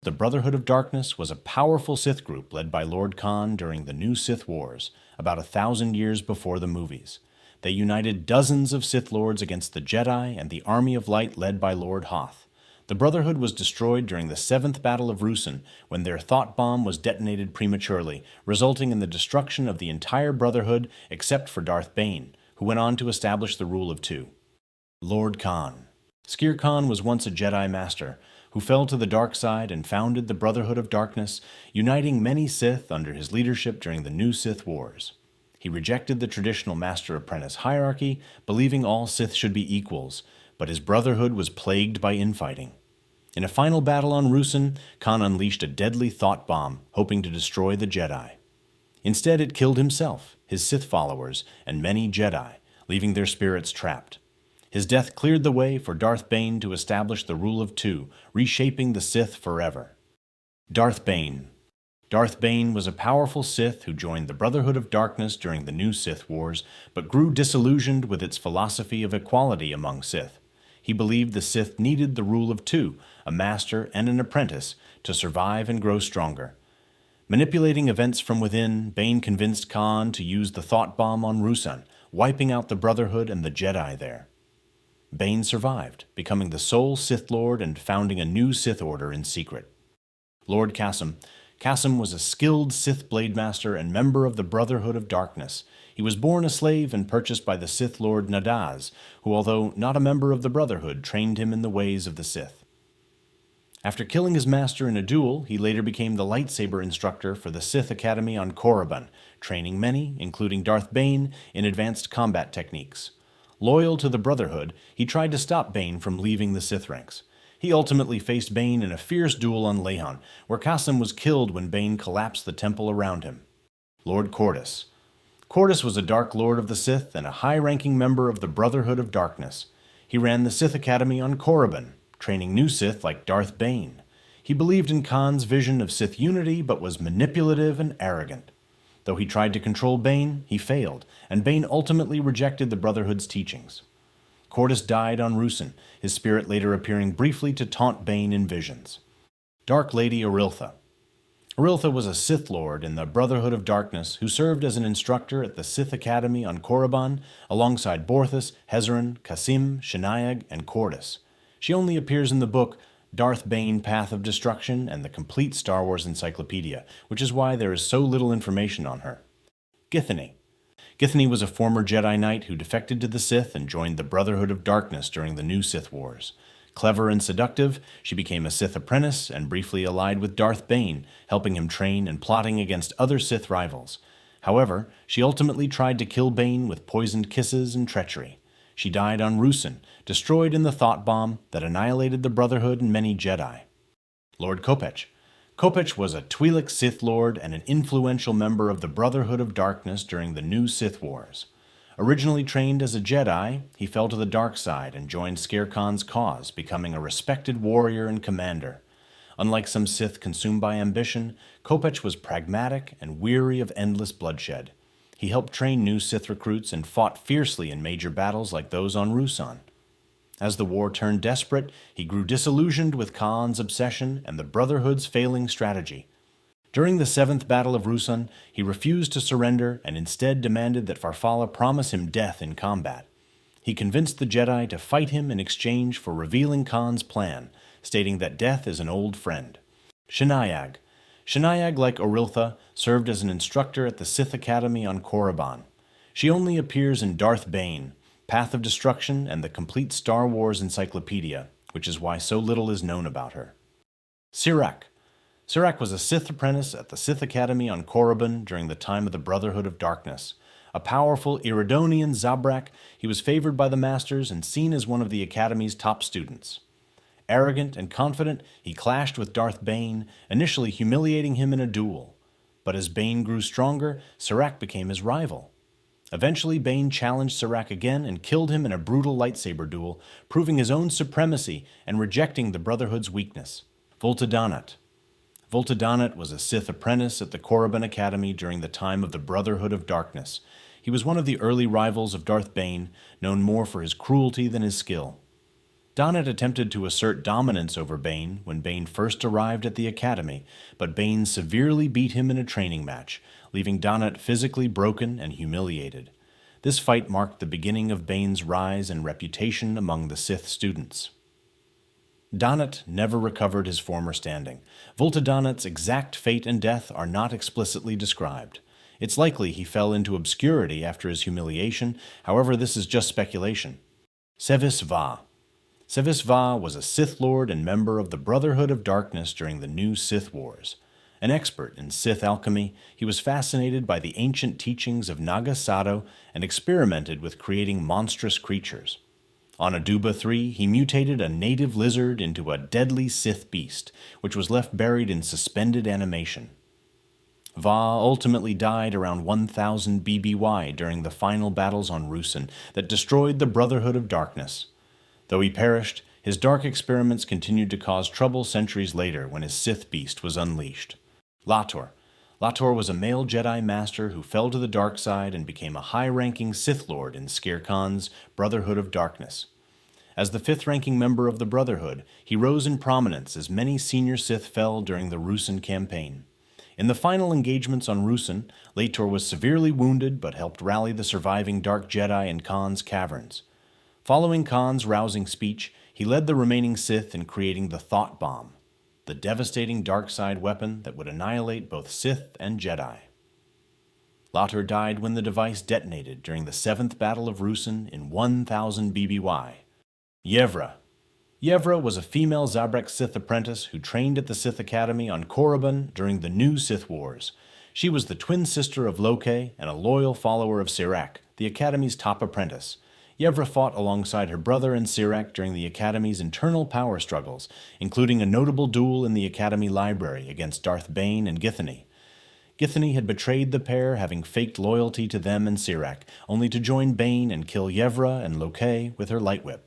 The Brotherhood of Darkness was a powerful Sith group led by Lord Kaan during the New Sith Wars, about 1,000 years before the movies. They united dozens of Sith Lords against the Jedi and the Army of Light led by Lord Hoth. The Brotherhood was destroyed during the 7th Battle of Ruusan, when their thought bomb was detonated prematurely, resulting in the destruction of the entire Brotherhood except for Darth Bane, who went on to establish the rule of two. Lord Kaan. Skir Khan was once a Jedi Master, who fell to the dark side and founded the Brotherhood of Darkness, uniting many Sith under his leadership during the New Sith Wars. He rejected the traditional master-apprentice hierarchy, believing all Sith should be equals, but his Brotherhood was plagued by infighting. In a final battle on Ruusan, Kaan unleashed a deadly thought bomb, hoping to destroy the Jedi. Instead, it killed himself, his Sith followers, and many Jedi, leaving their spirits trapped. His death cleared the way for Darth Bane to establish the rule of two, reshaping the Sith forever. Darth Bane. Darth Bane was a powerful Sith who joined the Brotherhood of Darkness during the New Sith Wars, but grew disillusioned with its philosophy of equality among Sith. He believed the Sith needed the rule of two, a master and an apprentice, to survive and grow stronger. Manipulating events from within, Bane convinced Kaan to use the thought bomb on Ruusan, wiping out the Brotherhood and the Jedi there. Bane survived, becoming the sole Sith Lord and founding a new Sith Order in secret. Lord Kas'im. Kas'im was a skilled Sith Blade Master and member of the Brotherhood of Darkness. He was born a slave and purchased by the Sith Lord Nadaz, who, although not a member of the Brotherhood, trained him in the ways of the Sith. After killing his master in a duel, he later became the lightsaber instructor for the Sith Academy on Korriban, training many, including Darth Bane, in advanced combat techniques. Loyal to the Brotherhood, he tried to stop Bane from leaving the Sith ranks. He ultimately faced Bane in a fierce duel on Lehon, where Kas'im was killed when Bane collapsed the temple around him. Lord Qordis. Qordis was a Dark Lord of the Sith and a high-ranking member of the Brotherhood of Darkness. He ran the Sith Academy on Korriban, training new Sith like Darth Bane. He believed in Kaan's vision of Sith unity, but was manipulative and arrogant. Though he tried to control Bane, he failed, and Bane ultimately rejected the Brotherhood's teachings. Qordis died on Ruusan, his spirit later appearing briefly to taunt Bane in visions. Dark Lady Orilltha. Orilltha was a Sith Lord in the Brotherhood of Darkness who served as an instructor at the Sith Academy on Korriban alongside Borthos, Hezron, Kas'im, Shenayag, and Qordis. She only appears in the book Darth Bane Path of Destruction and the complete Star Wars encyclopedia, which is why there is so little information on her. Githany. Githany was a former Jedi Knight who defected to the Sith and joined the Brotherhood of Darkness during the New Sith Wars. Clever and seductive, she became a Sith apprentice and briefly allied with Darth Bane, helping him train and plotting against other Sith rivals. However, she ultimately tried to kill Bane with poisoned kisses and treachery. She died on Ruusan, destroyed in the thought bomb that annihilated the Brotherhood and many Jedi. Lord Kopecz. Kopecz was a Twi'lek Sith Lord and an influential member of the Brotherhood of Darkness during the New Sith Wars. Originally trained as a Jedi, he fell to the dark side and joined Skir Khan's cause, becoming a respected warrior and commander. Unlike some Sith consumed by ambition, Kopecz was pragmatic and weary of endless bloodshed. He helped train new Sith recruits and fought fiercely in major battles like those on Ruusan. As the war turned desperate, he grew disillusioned with Kaan's obsession and the Brotherhood's failing strategy. During the 7th Battle of Ruusan, he refused to surrender and instead demanded that Farfalla promise him death in combat. He convinced the Jedi to fight him in exchange for revealing Kaan's plan, stating that death is an old friend. Shenayag. Shenayag, like Orilltha, served as an instructor at the Sith Academy on Korriban. She only appears in Darth Bane, Path of Destruction, and the complete Star Wars encyclopedia, which is why so little is known about her. Sirak. Sirak was a Sith apprentice at the Sith Academy on Korriban during the time of the Brotherhood of Darkness. A powerful Iridonian Zabrak, he was favored by the Masters and seen as one of the Academy's top students. Arrogant and confident, he clashed with Darth Bane, initially humiliating him in a duel. But as Bane grew stronger, Sirak became his rival. Eventually, Bane challenged Sirak again and killed him in a brutal lightsaber duel, proving his own supremacy and rejecting the Brotherhood's weakness. Vulta Daanat. Vulta Daanat was a Sith apprentice at the Korriban Academy during the time of the Brotherhood of Darkness. He was one of the early rivals of Darth Bane, known more for his cruelty than his skill. Daanat attempted to assert dominance over Bane when Bane first arrived at the academy, but Bane severely beat him in a training match, leaving Daanat physically broken and humiliated. This fight marked the beginning of Bane's rise and reputation among the Sith students. Daanat never recovered his former standing. Vulta Daanat's exact fate and death are not explicitly described. It's likely he fell into obscurity after his humiliation, however this is just speculation. Seviss Vaa. Seviss Vaa was a Sith Lord and member of the Brotherhood of Darkness during the New Sith Wars. An expert in Sith alchemy, he was fascinated by the ancient teachings of Naga Sato and experimented with creating monstrous creatures. On Aduba III, he mutated a native lizard into a deadly Sith beast, which was left buried in suspended animation. Vaa ultimately died around 1000 BBY during the final battles on Ruusan that destroyed the Brotherhood of Darkness. Though he perished, his dark experiments continued to cause trouble centuries later when his Sith beast was unleashed. LaTor. LaTor was a male Jedi Master who fell to the dark side and became a high-ranking Sith Lord in Kaan's Brotherhood of Darkness. As the fifth-ranking member of the Brotherhood, he rose in prominence as many senior Sith fell during the Ruusan campaign. In the final engagements on Ruusan, LaTor was severely wounded but helped rally the surviving Dark Jedi in Kaan's caverns. Following Kaan's rousing speech, he led the remaining Sith in creating the Thought Bomb, the devastating dark side weapon that would annihilate both Sith and Jedi. LaTor died when the device detonated during the 7th Battle of Ruusan in 1000 BBY. Yevra. Yevra was a female Zabrak Sith apprentice who trained at the Sith Academy on Korriban during the New Sith Wars. She was the twin sister of Lokay and a loyal follower of Sirak, the Academy's top apprentice. Yevra fought alongside her brother and Sirak during the Academy's internal power struggles, including a notable duel in the Academy library against Darth Bane and Githany. Githany had betrayed the pair, having faked loyalty to them and Sirak, only to join Bane and kill Yevra and Lokay with her light whip.